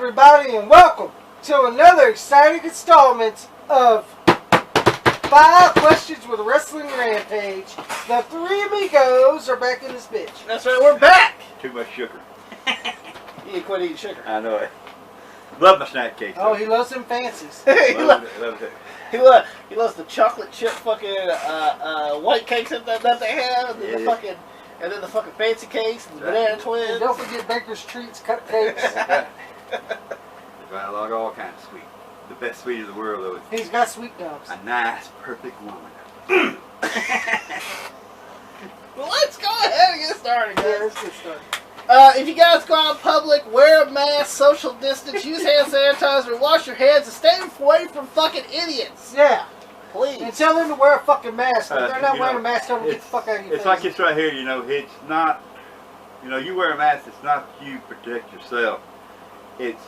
everybody, and welcome to another exciting installment of 5 Questions with a Wrestling Rampage. The three amigos are back in this bitch. That's right, we're back! Too much sugar. You need to quit eating sugar. I know it. Love my snack cake. Oh, he loves them fancies. Love it. He loves the chocolate chip fucking white cakes that they have, and then the fucking fancy cakes, and the banana twins. And don't forget Baker's Treats cupcakes. I love all kinds of sweet. The best sweet in the world, though, is He's got sweet gums. a nice, perfect woman. Well, let's go ahead and get started, guys. Yeah, let's get started. If you guys go out in public, wear a mask, social distance, use hand sanitizer, wash your hands, and stay away from fucking idiots. Yeah. Please. And tell them to wear a fucking mask. If they're not wearing a mask, tell them to get it's- the fuck out of your It's face. like this right here, it's not, you wear a mask, it's not you protect yourself. It's,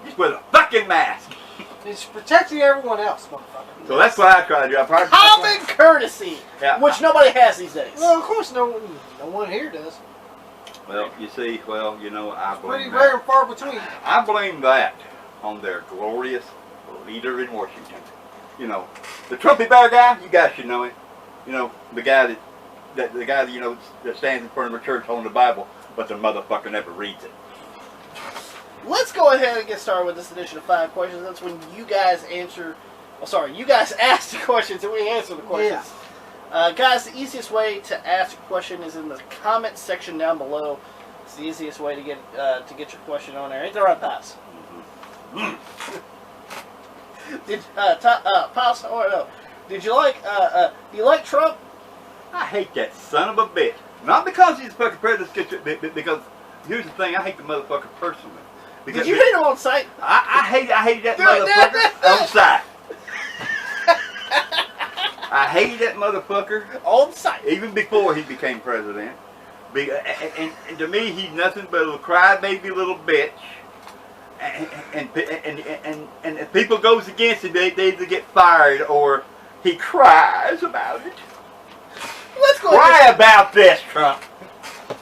just wear the fucking mask. It's protecting everyone else, motherfucker. So that's what I try to do. Common courtesy, Yeah. which nobody has these days. Well, of course, no one here does. Well, you see, I Pretty blame rare that. and far between. I blame that on their glorious leader in Washington. The Trumpy Bear guy, you guys should know him. The guy that stands in front of a church holding the Bible, but the motherfucker never reads it. Let's go ahead and get started with this edition of 5 Questions. That's when you guys answer... Oh, sorry. You guys ask the questions and we answer the questions. Yeah. Guys, the easiest way to ask a question is in the comment section down below. It's the easiest way to get your question on there. Ain't that right, Pops? Pops, oh, no. Did you like... do you like Trump? I hate that son of a bitch. Not because he's a fucking president, because here's the thing, I hate the motherfucker personally. Because Did you hate him on sight? I hate that motherfucker on sight. I hated that motherfucker On sight. even before he became president. And to me, he's nothing but a little crybaby little bitch. And if people goes against him, they either get fired or he cries about it. Let's go Cry about this, Trump.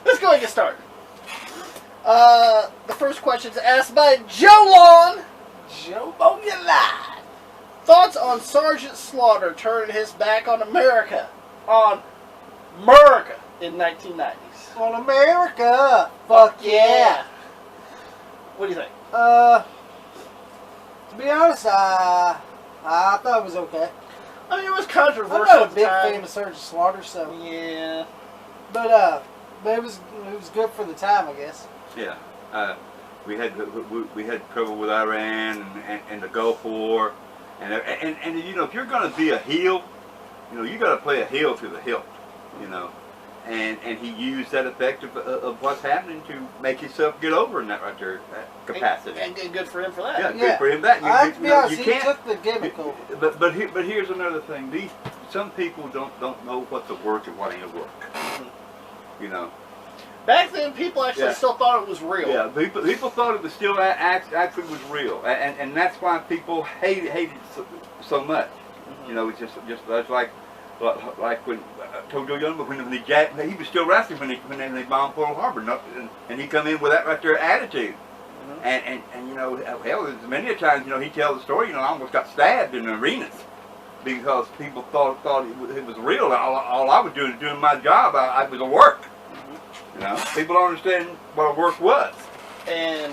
Let's go and get started. The first question is asked by Joe Long. Joe Bogula. Thoughts on Sergeant Slaughter turning his back on America? On America in 1990s. On America. Fuck yeah. What do you think? To be honest, I thought it was okay. I mean, it was I'm controversial not a at the big time. fan of Sergeant Slaughter, so. Yeah. But it was good for the time, I guess. Yeah, we had trouble with Iran and the Gulf War, and if you're going to be a heel, you got to play a heel to the hilt, and he used that effect of what's happening to make himself get over in that right there that capacity. And good for him for that. Yeah, good for him. That I have to be honest, you he can't. took the gimmick over. But here's another thing. Some people don't know what's a work and what ain't a work. Back then, people actually still thought it was real. Yeah, people thought it was still actually was real, and that's why people hated it so much. Mm-hmm. It's just like when Tojo Young, when he was still wrestling when they bombed Pearl Harbor, and he come in with that right there attitude, and hell, there's many a times he tells the story. I almost got stabbed in the arenas because people thought it was real. All I was doing is doing my job. I was a work. People don't understand what a work was. And,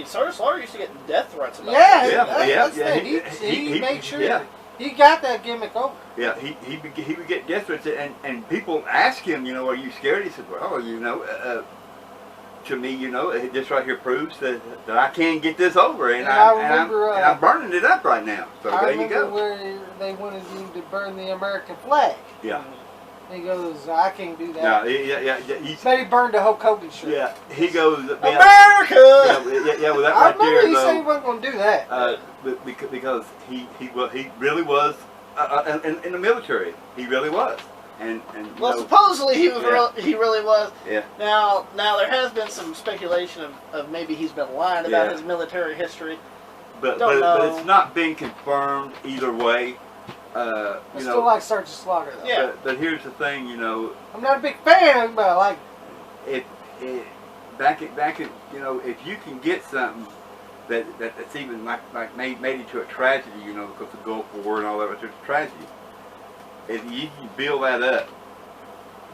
Sergeant Slaughter used to get death threats about Yeah. He made sure he got that gimmick over. Yeah, he would get death threats, and people ask him, are you scared? He said, well, to me, this right here proves that I can get this over, and I'm burning it up right now. So there you go. Where they wanted him to burn the American flag. Yeah. He goes, I can't do that. No, yeah. But he burned the Hulk Hogan shirt. Yeah, he goes, America! Yeah, with that I right there, remember he though, said he wasn't going to do that. because he really was in the military. He really was, and supposedly he was. He really was. Yeah. Now there has been some speculation of maybe he's been lying about his military history. But it's not been confirmed either way. I still like Sergeant Slaughter, though. Yeah. But here's the thing, I'm not a big fan of him, but I like it back at you know, if you can get something that's even like made into a tragedy, you know, because of the Gulf War and all that, it's a tragedy. If you can build that up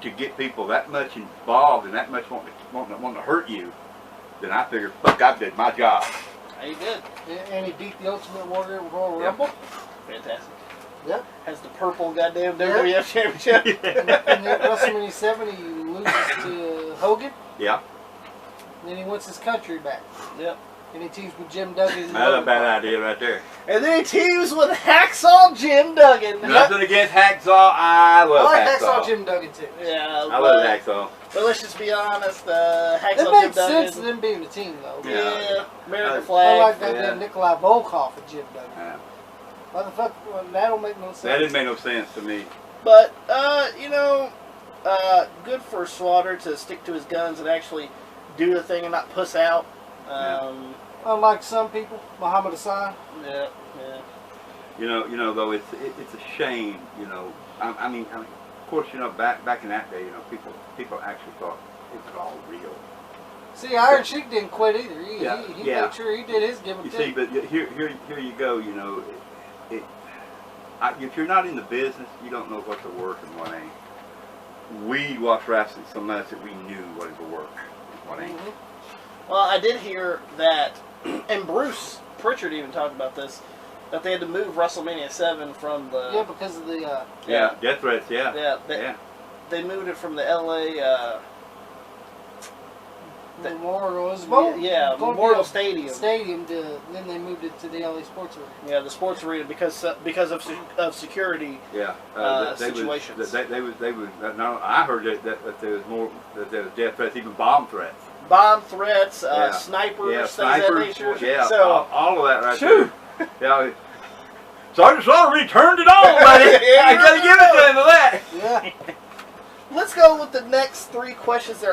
to get people that much involved and that much wanting to hurt you, then I figured, fuck, I did my job. You did. And he beat the Ultimate Warrior Royal Rumble. Fantastic. Yep. Has the purple goddamn WWF Championship. And then WrestleMania 7, he loses to Hogan. Yeah. And then he wants his country back. Yep. And he teams with Jim Duggan. That's a bad idea right there. And then he teams with Hacksaw Jim Duggan. Nothing against Hacksaw. I love Hacksaw Jim Duggan too. Yeah, I love Hacksaw. But let's just be honest, Hacksaw It Jim makes Duggan. sense to them being a team though. Yeah, American I flag. like that damn Nikolai Volkov and Jim Duggan. Yeah. Why the fuck? Well, that don't make no sense. That didn't make no sense to me. But, you know, good for Slaughter to stick to his guns and actually do the thing and not puss out. Unlike some people, Muhammad Hassan. Yeah. You know, though it's a shame. You know, I mean, of course, you know, back in that day, you know, people actually thought it was all real. See, Iron Sheik didn't quit either. He Yeah. made sure he did his gimmick You too. see, but here you go. You know, if you're not in the business, you don't know what's a work and what ain't. We watched wrestling so much that we knew what is a work and what ain't. Well, I did hear that, and Bruce Pritchard even talked about this, that they had to move WrestleMania 7 from the... Yeah, because of the... death threats, Yeah, they moved it from the LA... Memorial. Memorial Stadium. Then they moved it to the LA Sports Arena. Yeah, the sports arena because of security. Yeah, situations. They was. No, I heard that there was more. That there was death threats, even bomb threats. Bomb threats, snipers, things of that nature. Yeah, so all of that right there. Yeah. Sergeant Slaughter returned it all, buddy. I gotta give it to him for that. Yeah. Let's go with the next 3 questions.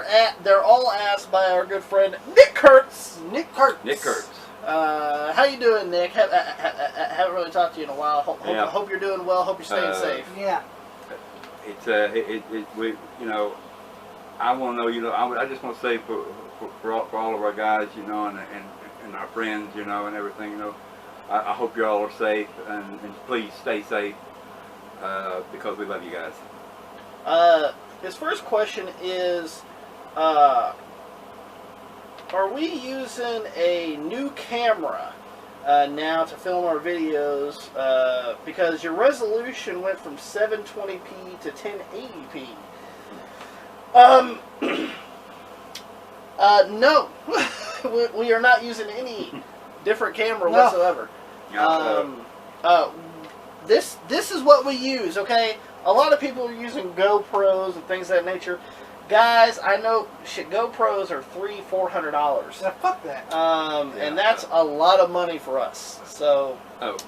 They're all asked by our good friend Nick Kurtz. Nick Kurtz. How you doing, Nick? Haven't really talked to you in a while. Hope you're doing well. Hope you're staying safe. Yeah. We, you know, I want to know, you know, I just want to say for all of our guys, you know, and our friends, you know, and everything, you know, I hope you all are safe and please stay safe because we love you guys. His first question is, are we using a new camera now to film our videos? Because your resolution went from 720p to 1080p. No, we are not using any different camera whatsoever. This is what we use, okay? A lot of people are using GoPros and things of that nature. Guys, I know GoPros are $300-400. Yeah, fuck that. And that's a lot of money for us. So don't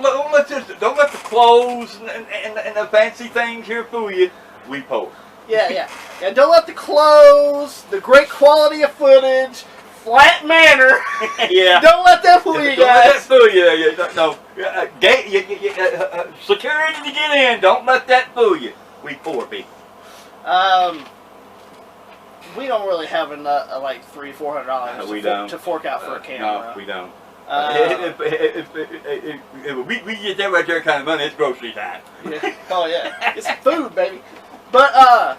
let the clothes and the fancy things here fool you. We post. Yeah. Don't let the clothes, the great quality of footage, flat manner. Yeah. Don't let that fool you, guys. Don't let that fool you. No. Security to get in. Don't let that fool you. We poor people. We don't really have enough, like $300-400 to fork out for a camera. No, we don't. If we get that right there kind of money, it's grocery time. Yeah. Oh yeah, it's food, baby. But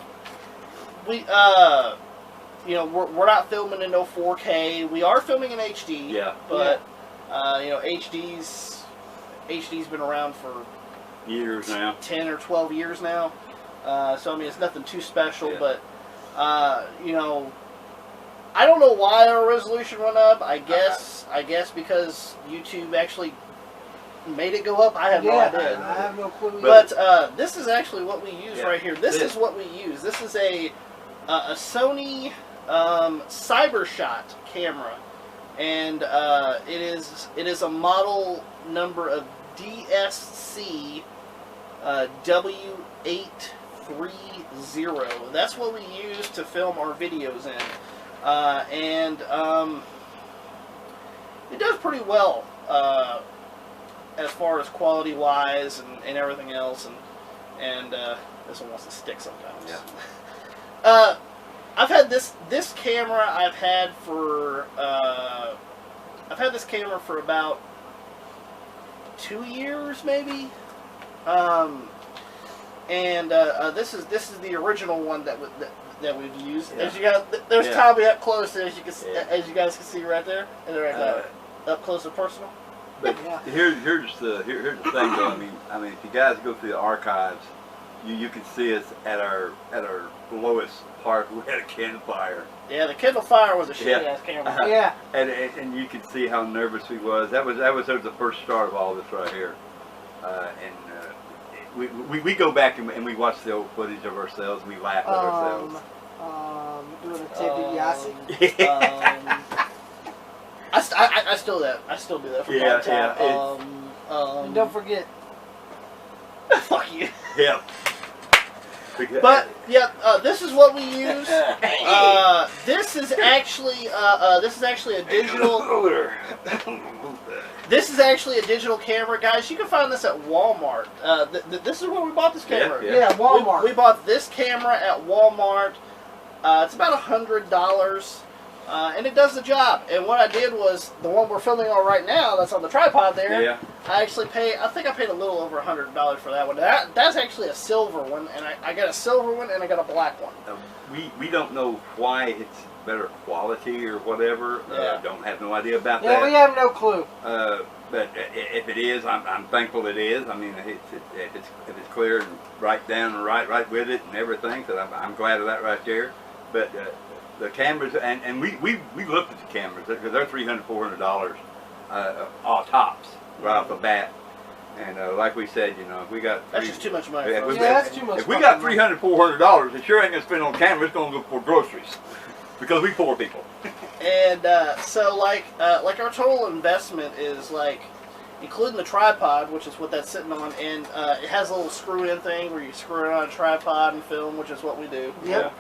you know, we're not filming in no 4K. We are filming in HD. Yeah. But you know, HD's been around for years now. 10 or 12 years now. So I mean, it's nothing too special. Yeah. But you know, I don't know why our resolution went up. I guess because YouTube actually made it go up. I have no idea. I have no clue. But this is actually what we use right here. This is what we use. This is a Sony CyberShot camera, and it is a model number of DSC W830. That's what we use to film our videos in, and it does pretty well as far as quality wise and everything else, and this one wants to stick sometimes. Yeah. I've had this camera. I've had this camera for about 2 years, maybe. This is the original one that we've used. Yeah. As you guys, there's Yeah. Tommy up close, as you guys can see right there, and up close and personal. But here's the thing though. I mean, if you guys go through the archives, you can see us at our lowest part. We had a Kindle Fire. Yeah, the Kindle Fire was a shitty ass camera. Yeah. And you can see how nervous we was. That was the first start of all this right here. We go back and we watch the old footage of ourselves. And we laugh at ourselves. Doing a Ted DiBiase. I still do that from time to time. And don't forget. Fuck you. Yeah. But yeah, this is what we use. This is actually a digital. This is actually a digital camera, guys. You can find this at Walmart. This is where we bought this camera. Yeah, Walmart. We bought this camera at Walmart. It's about $100. And it does the job. And what I did was, the one we're filming on right now, that's on the tripod there, Yeah. I paid a little over $100 for that one. That's actually a silver one, and I got a silver one and I got a black one. We don't know why it's better quality or whatever. Yeah. Don't have no idea about that. Yeah, we have no clue. But if it is, I'm thankful it is. I mean, if it's clear and right down and right with it and everything, so I'm glad of that right there. But the cameras, and we looked at the cameras because they're $300, $400 all tops right off the bat. And like we said, if we got that's just too much money. For us. That's too much. If we got $300, $400, it sure ain't gonna spend on camera. It's gonna go for groceries because we poor people. And so like our total investment is like, including the tripod, which is what that's sitting on, and it has a little screw-in thing where you screw it on a tripod and film, which is what we do. Yep.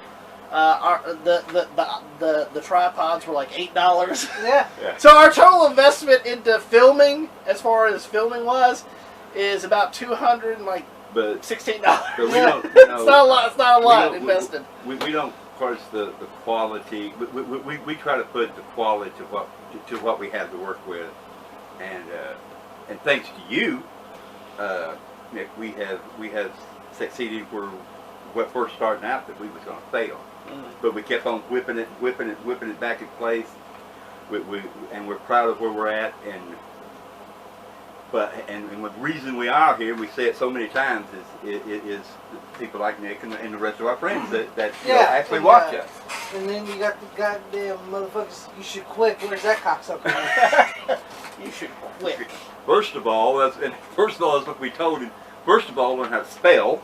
The tripods were like $8. Yeah. So our total investment into filming, as far as filming was, is about $216. But But we don't. it's not a lot. It's not a lot invested. We don't parse the quality. We try to put the quality to what we have to work with, and thanks to you, Nick, we have succeeded where what first starting out that we was going to fail, but we kept on whipping it back in place. And we're proud of where we're at, and the reason we are here, we say it so many times, is people like Nick and the rest of our friends that actually watch us. And then you got the goddamn motherfuckers. You should quit. Where's that cocksucker? You should quit. First of all, that's what we told him. First of all, learn how to spell.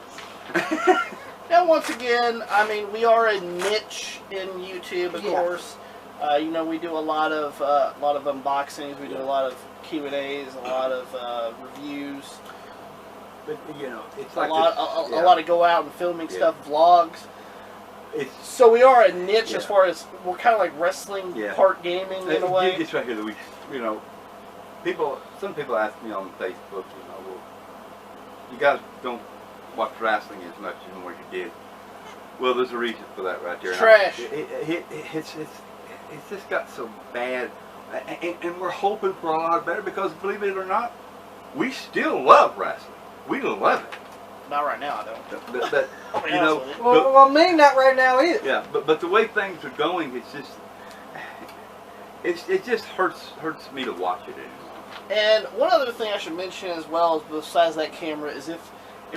Now, once again, I mean, we are a niche in YouTube, of course. We do a lot of unboxings. We do a lot of Q&As, a lot of reviews. But it's like a lot of go out and filming stuff, vlogs. So we are a niche as far as we're kind of like wrestling, part gaming in a way. It's right here that some people ask me on Facebook, well, you guys don't watch wrestling as much anymore as you did. Well, there's a reason for that right there. Trash. It's just got so bad, and we're hoping for a lot better because, believe it or not, we still love wrestling. We love it. Not right now, I don't. But well, me not right now either. Yeah, but the way things are going, it just hurts me to watch it anymore. And one other thing I should mention as well, besides that camera, is if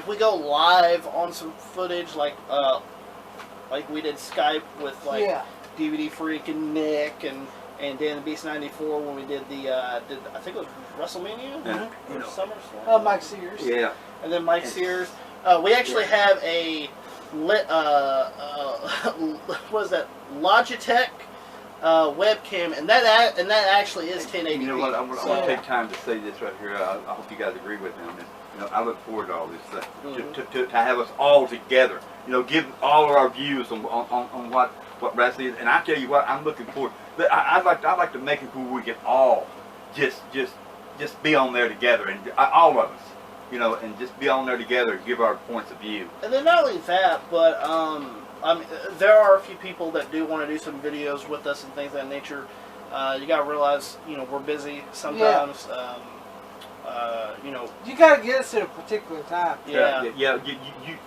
we go live on some footage, like we did Skype with DVD Freak and Nick and Dan the Beast 94 when we did I think it was WrestleMania or SummerSlam. Mike Sears. Yeah. And then Mike Sears. We actually have a what is that? Logitech webcam, and that actually is 1080p. You know what? I want to take time to say this right here. I hope you guys agree with me on this. I look forward to all this stuff, to have us all together. Give all of our views on what wrestling is. And I tell you what, I'm looking forward. I'd like to make it where we can all just be on there together, and all of us, and just be on there together and give our points of view. And then not only that, but there are a few people that do want to do some videos with us and things of that nature. You got to realize, we're busy sometimes. You got to get us at a particular time. Yeah.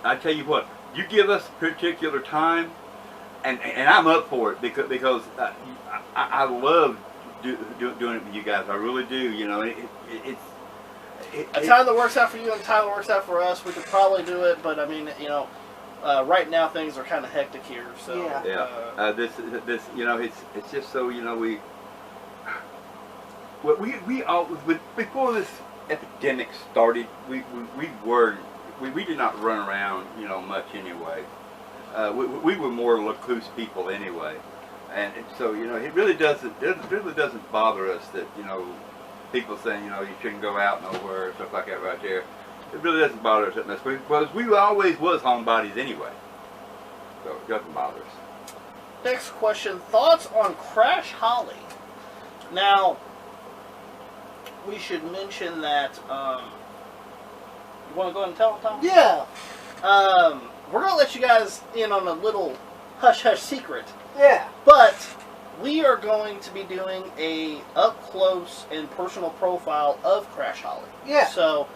I tell you what, you give us a particular time, and I'm up for it because I love doing it with you guys. I really do. A time that works out for you and a time that works out for us, we could probably do it, but I mean, right now things are kind of hectic here. So this it's just so we all before this epidemic started, we did not run around much anyway. We were more recluse people anyway, and so it really doesn't bother us that people saying you shouldn't go out nowhere or stuff like that right there. It really doesn't bother us that much because we always was homebodies anyway, so it doesn't bother us. Next question: thoughts on Crash Holly? Now, we should mention that. You want to go ahead and tell them, Tom? Yeah. We're gonna let you guys in on a little hush hush secret. Yeah. But we are going to be doing a up close and personal profile of Crash Holly. Yeah. So,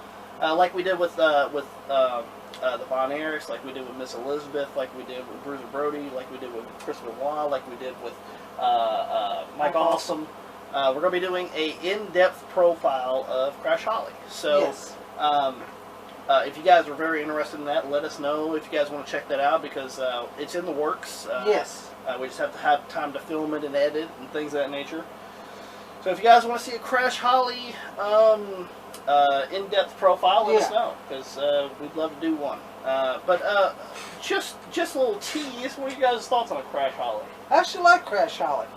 like we did with the Von Erichs, like we did with Miss Elizabeth, like we did with Bruiser Brody, like we did with Chris Benoit, like we did with Mike Awesome. We're going to be doing a in-depth profile of Crash Holly. So, yes. If you guys are very interested in that, let us know if you guys want to check that out because it's in the works. Yes. We just have to have time to film it and edit and things of that nature. So if you guys want to see a Crash Holly in-depth profile, let us know because we'd love to do one. But just a little tease. What are you guys' thoughts on a Crash Holly? I actually like Crash Holly.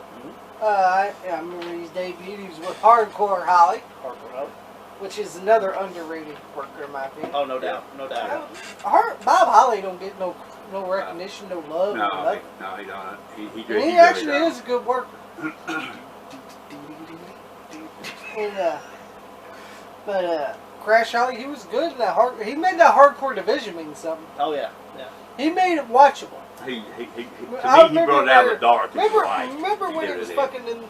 I remember his debut. He was with Hardcore Holly. Hardcore Holly. Which is another underrated worker in my opinion. Oh, no doubt. No doubt. Bob Holly don't get no recognition, no love. No, nothing. no, he don't. He He actually is a good worker. But Crash Holly, he was good in that he made that hardcore division mean something. Oh yeah, yeah. He made it watchable. To me, he brought it out of the dark. Remember when he was fucking in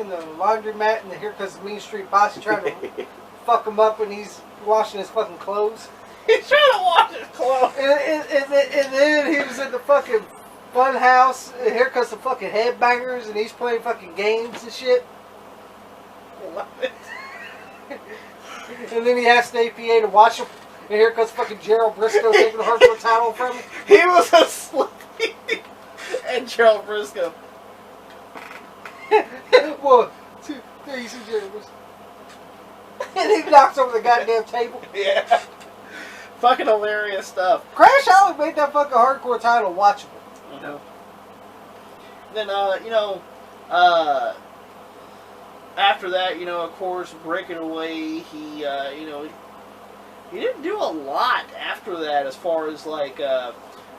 the laundromat and the Here Comes the Mean Street Posse trying to fuck him up when he's washing his fucking clothes. He's trying to wash his clothes. And then he was in the fucking fun house. And here comes the fucking headbangers, and he's playing fucking games and shit. And then he asked the APA to watch him. And here comes fucking Gerald Briscoe taking the hardcore title from him. He was asleep. And Gerald Briscoe. 1, 2, 3, you see Gerald Briscoe. And he knocks over the goddamn table. Yeah. Fucking hilarious stuff. Crash Holly made that fucking hardcore title watchable. Mm-hmm. Then, after that, of course, breaking away, he didn't do a lot after that as far as, like,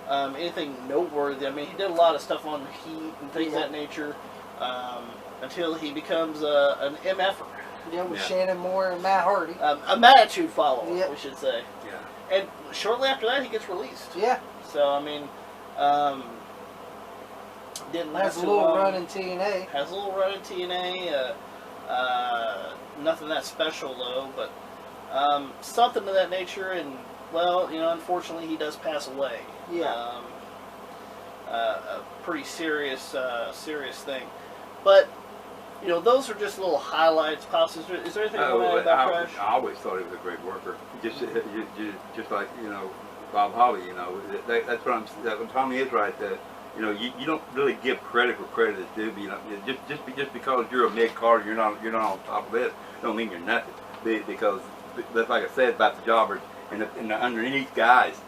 anything noteworthy. I mean, he did a lot of stuff on Heat and things of that nature until he becomes an MFer. Yeah, with Shannon Moore and Matt Hardy. A Magnitude follower, we should say. Yeah. And shortly after that, he gets released. Yeah. So, I mean, didn't last too long. Has a little run in TNA. Has a little run in TNA. Nothing that special, though, but something of that nature. And, well, unfortunately, he does pass away. Yeah. A pretty serious thing. But, those are just little highlights. Pops, is there anything you want to add about Crash? I always thought he was a great worker. Just like, Bob Holly, that's what Tommy is right, that, you don't really give credit where credit is due. Just because you're a mid-card, you're not on top of it, don't mean you're nothing. Because, that's like I said about the jobbers, and the underneath guys,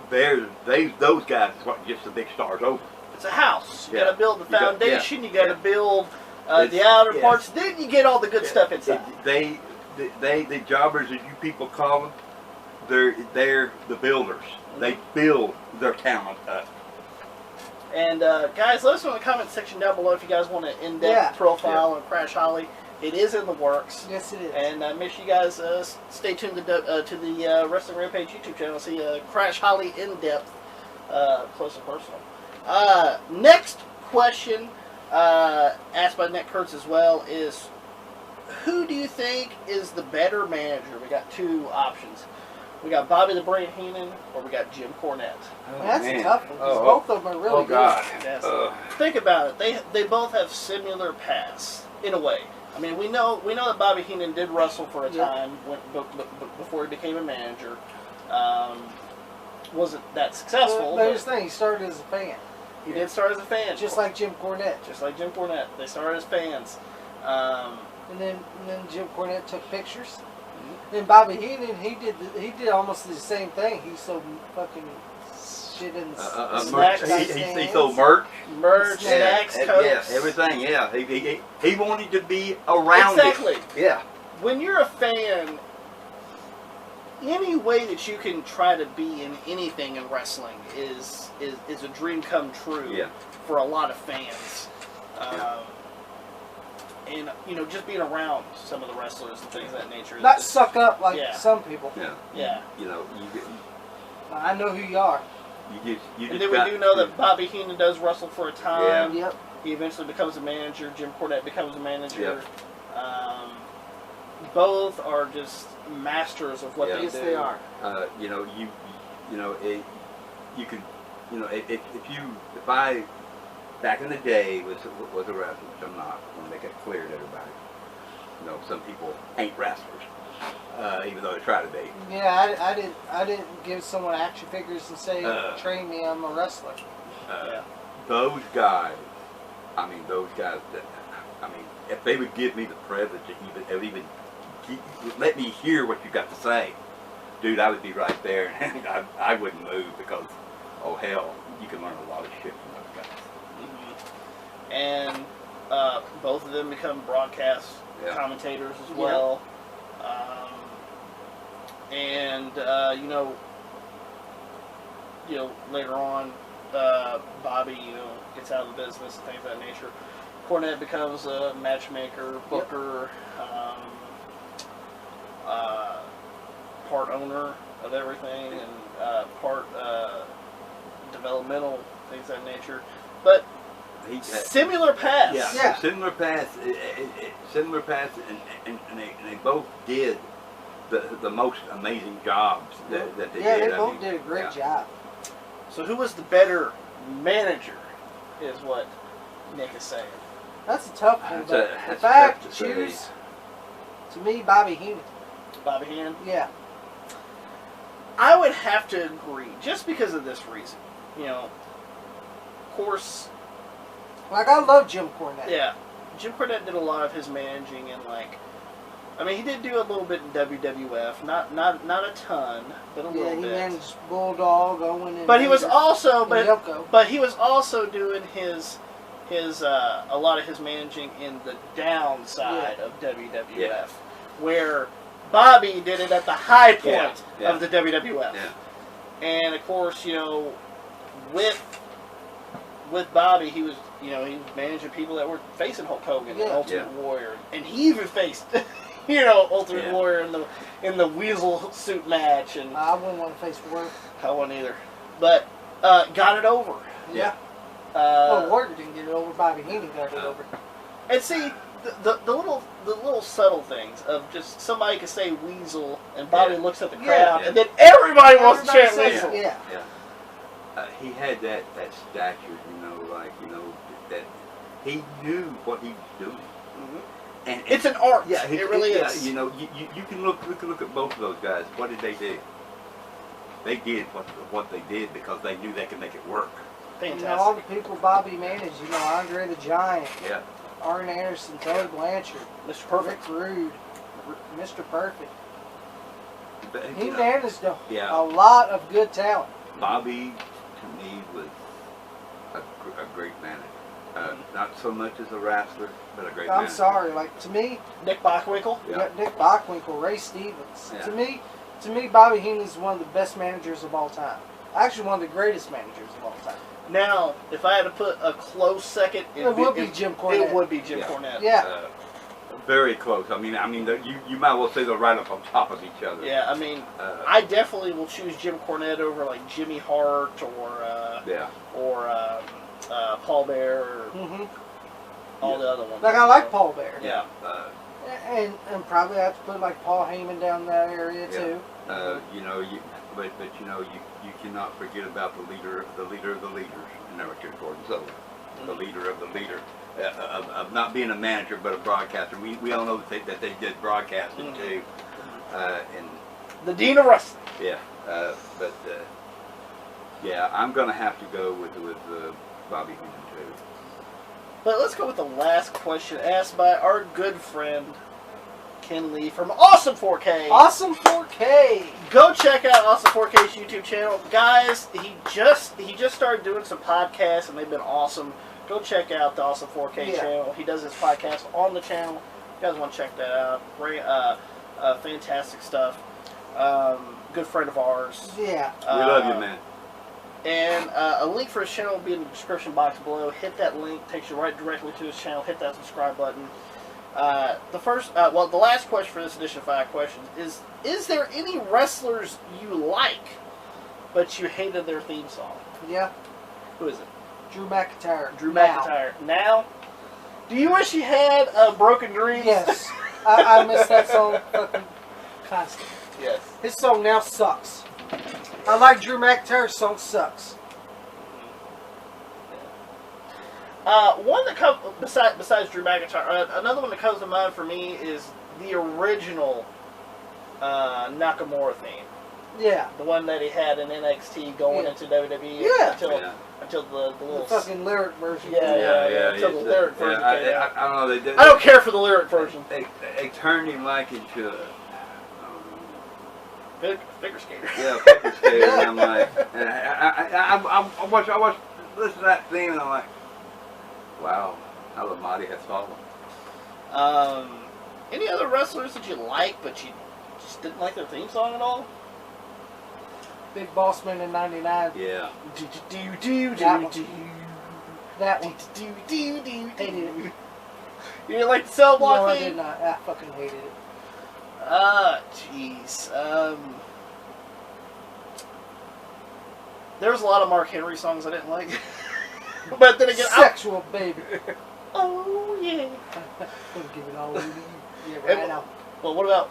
those guys is what gets the big stars over. It's a house. You got to build the foundation. You got to build the outer parts. Then you get all the good stuff inside. The jobbers, as you people call them, they're the builders. Mm-hmm. They build their talent up. And guys, let us know in the comment section down below if you guys want an in-depth profile on Crash Holly. It is in the works. Yes, it is. And make sure you guys stay tuned to the Wrestling Rampage YouTube channel. See Crash Holly in-depth close and personal. Next question, asked by Nick Kurtz as well, is who do you think is the better manager? We got two options. We got Bobby the Brain Heenan, or we got Jim Cornette. Oh, that's a tough one, because both of them are really good. God. Yes. Think about it. They both have similar paths, in a way. I mean, we know that Bobby Heenan did wrestle for a time before he became a manager. Wasn't that successful. But here's the thing, he started as a fan. He did start as a fan. Just like Jim Cornette. Just like Jim Cornette. They started as fans. And then Jim Cornette took pictures. Then Bobby Heenan, he did almost the same thing. He sold fucking shit in the merch. snacks. He sold merch. Snacks, Cokes. Yeah, everything. Yeah, he wanted to be around exactly. it. Yeah. When you're a fan, any way that you can try to be in anything in wrestling is a dream come true. Yeah. For a lot of fans. And, you know, just being around some of the wrestlers and things of that nature. Not suck up like some people. Yeah. Yeah. You know, I know who you are. And then we do know that Bobby Heenan does wrestle for a time. Yeah. Yep. He eventually becomes a manager. Jim Cornette becomes a manager. Yep. Both are just masters of what they do. Yes, they are. You know, you could, you know, if I back in the day was a wrestler, which I'm not. I want to make it clear to everybody. You know, some people ain't wrestlers, even though they try to be. Yeah, I didn't give someone action figures and say, train me, I'm a wrestler. Those guys, if they would give me the privilege to even let me hear what you got to say, dude, I would be right there, and I wouldn't move because, oh hell, you can learn a lot of shit from those guys. And both of them become broadcast commentators as well. And later on, Bobby, gets out of the business and things of that nature. Cornette becomes a matchmaker, booker, part owner of everything, and part developmental, things of that nature. But similar paths. Yeah. Similar paths. Similar paths, and they both did the most amazing jobs that they did. Yeah, they both did a great job. So who was the better manager, is what Nick is saying. That's a tough one. But if I have to choose, to me, Bobby Heenan. Bobby Heenan? Yeah. I would have to agree, just because of this reason. Of course. Like, I love Jim Cornette. Yeah. Jim Cornette did a lot of his managing in, he did do a little bit in WWF. Not a ton, but a little bit. Yeah, he managed Bulldog, Owen, and But he was also, Yoko. But he was also doing his a lot of his managing in the downside of WWF, where Bobby did it at the high point of the WWF. Yeah. And of course, with Bobby, he was managing people that were facing Hulk Hogan and Ultimate Warrior, and he even faced Ultimate Warrior in the Weasel suit match. And I wouldn't want to face Warrior. I wouldn't either, but got it over. Yeah. Warrior didn't get it over. Bobby Heenan got it over. And see, the little subtle things of just somebody could say Weasel, and Bobby looks at the crowd, and then everybody wants to chant Weasel. Yeah. He had that stature, that he knew what he was doing. Mm-hmm. And it's an art. Yeah, it really is. You can look at both of those guys. What did they do? They did what they did because they knew they could make it work. Fantastic. All the people Bobby managed, Andre the Giant, Arn Anderson, Tully Blanchard, Mr. Perfect, Rick Rude, Mr. Perfect. He managed a a lot of good talent. Bobby, to me, was a great manager. Not so much as a wrestler, but a great manager. I'm sorry, to me, Nick Bockwinkel. Nick Bockwinkel, Ray Stevens. Yeah. To me, Bobby Heenan is one of the best managers of all time. Actually, one of the greatest managers of all time. Now, if I had to put a close second, it would be Jim Cornette. It would be Jim Cornette. Yeah. very close. I mean, you might well say they're right up on top of each other. Yeah, I mean, I definitely will choose Jim Cornette over like Jimmy Hart or Paul Bear or all the other ones. Like I like Paul Bear. Yeah. And probably have to put like Paul Heyman down that area too. You know, but you know, you cannot forget about the leader of the leaders, and that was Jim Gordon Sullivan, the leader of the leader. Of not being a manager but a broadcaster. We all know that they did broadcasting too. And the Dean of Wrestling. Yeah, yeah, I'm gonna have to go with Bobby Heenan too. But let's go with the last question asked by our good friend Ken Lee from Awesome 4K. Awesome 4K. Go check out Awesome 4K's YouTube channel, guys. He just started doing some podcasts and they've been awesome. Go check out the Awesome 4K channel. He does his podcast on the channel. You guys want to check that out? Great, fantastic stuff. Good friend of ours. Yeah. We love you, man. And a link for his channel will be in the description box below. Hit that link, takes you right directly to his channel. Hit that subscribe button. The last question for this edition of 5 Questions is there any wrestlers you like, but you hated their theme song? Yeah. Who is it? Drew McIntyre. Drew McIntyre. Now, do you wish you had Broken Dreams? Yes. I miss that song fucking constantly. Yes. His song now sucks. I like Drew McIntyre's song sucks. One that comes besides Drew McIntyre, another one that comes to mind for me is the original Nakamura theme. Yeah. The one that he had in NXT going into WWE. Yeah. Until the little fucking lyric version. Yeah. Until the lyric version came out. I don't know. I don't care for the lyric version. They turned him like into figure skater. Yeah, figure skater. And I'm like, and I watch, listen to that theme, and I'm like, wow, how the mighty has fallen. Any other wrestlers that you like, but you just didn't like their theme song at all? Big Boss Man in '99. Yeah. That one. Hated Hated it. You didn't like the cell block No, I theme? did not. I fucking hated it. Jeez. There was a lot of Mark Henry songs I didn't like. But then again, Sexual baby. Oh yeah. Gonna give it all to you. Yeah, right now. Well, what about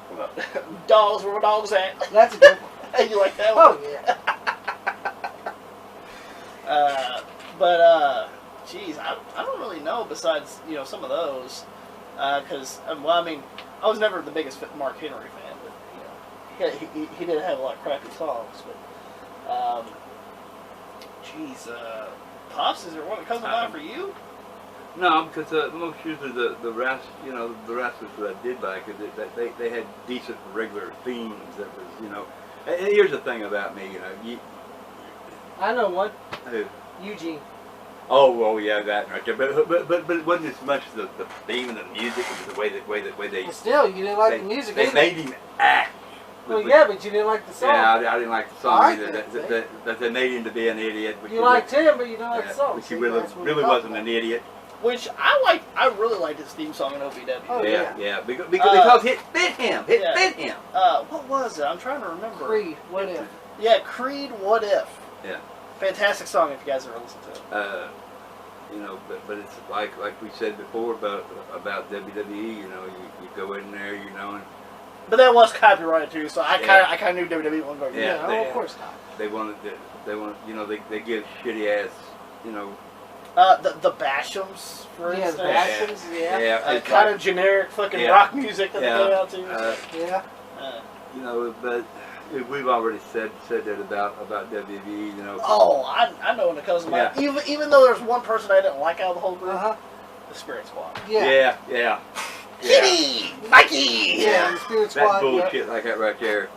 Dogs? Where my dogs at? That's a good one. Hey, you like that one? Oh yeah. Geez, I don't really know. Besides, some of those, because I mean, I was never the biggest Mark Henry fan, but he did have a lot of crappy songs. But geez, Pops, is there one that comes to mind for you? No, because most usually the wrestlers that I did like, they had decent regular themes. That was, and here's the thing about me, I know one. Who? Eugene. Oh yeah, that right there. But it wasn't as much the theme and the music, it was the way they. Well, still, you didn't like the music. They either. made him act. Well, yeah, but you didn't like the song. Yeah, I didn't like the song I either. did, That they made him to be an idiot. You liked him, but you didn't like the song. Which he really wasn't an idiot. Which I really liked his theme song in OVW. Oh, yeah. Because it fit him. It fit him. What was it? I'm trying to remember. Creed, What If? Yeah, Creed, What If. Yeah. Fantastic song if you guys ever listened to it. But it's like we said before about WWE. You go in there, and but that was copyrighted too, so I kind of knew WWE wasn't going to. Yeah, of course not. They they give shitty ass, the Bashams, for instance. The Bashams, yeah. Kind of generic fucking rock music that they go out to. But we've already said that about WWE, Oh, I know when it comes to mind. Even though there's one person I didn't like out of the whole group, the Spirit Squad. Yeah. Kitty! Mikey! Yeah, the Spirit Squad. That bullshit like that right there.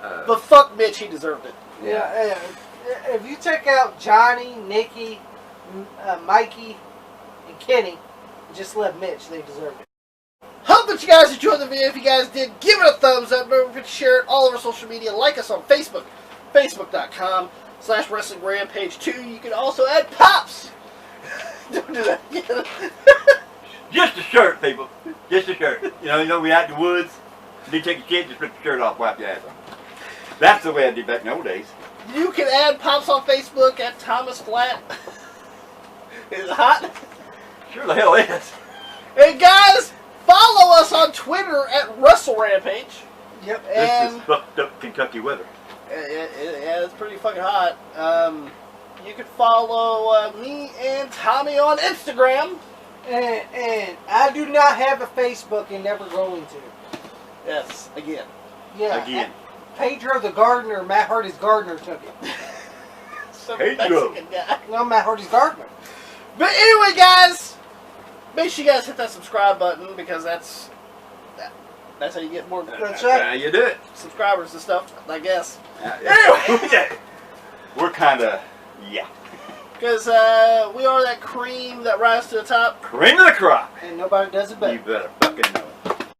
But fuck Mitch, he deserved it. Yeah. If you take out Johnny, Nikki, Mikey, and Kenny, and just left Mitch, they deserved it. Hope that you guys enjoyed the video. If you guys did, give it a thumbs up. Don't forget to share it all over social media. Like us on Facebook, facebook.com/WrestlingRampage2. You can also add Pops. Don't do that again. Just a shirt, people. Just a shirt. You know, we out in the woods. You take your kid, just rip the shirt off, wipe your ass on. That's the way I did back in the old days. You can add Pops on Facebook at Thomas Flat. Is it hot? Sure the hell is. Hey guys, follow us on Twitter at Russell Rampage. Yep. This is fucked up Kentucky weather. Yeah, it's pretty fucking hot. You can follow me and Tommy on Instagram. And I do not have a Facebook and never going to. Yes, again. Yeah. Again. Pedro the gardener, Matt Hardy's gardener took it. Some Pedro. Mexican guy. No, Matt Hardy's gardener. But anyway, guys, make sure you guys hit that subscribe button because that's how you get more That's How right. you do it. subscribers and stuff, I guess. Anyway. We're kind of, yeah. Because we are that cream that rises to the top. Cream of the crop. And nobody does it better. You better fucking know it.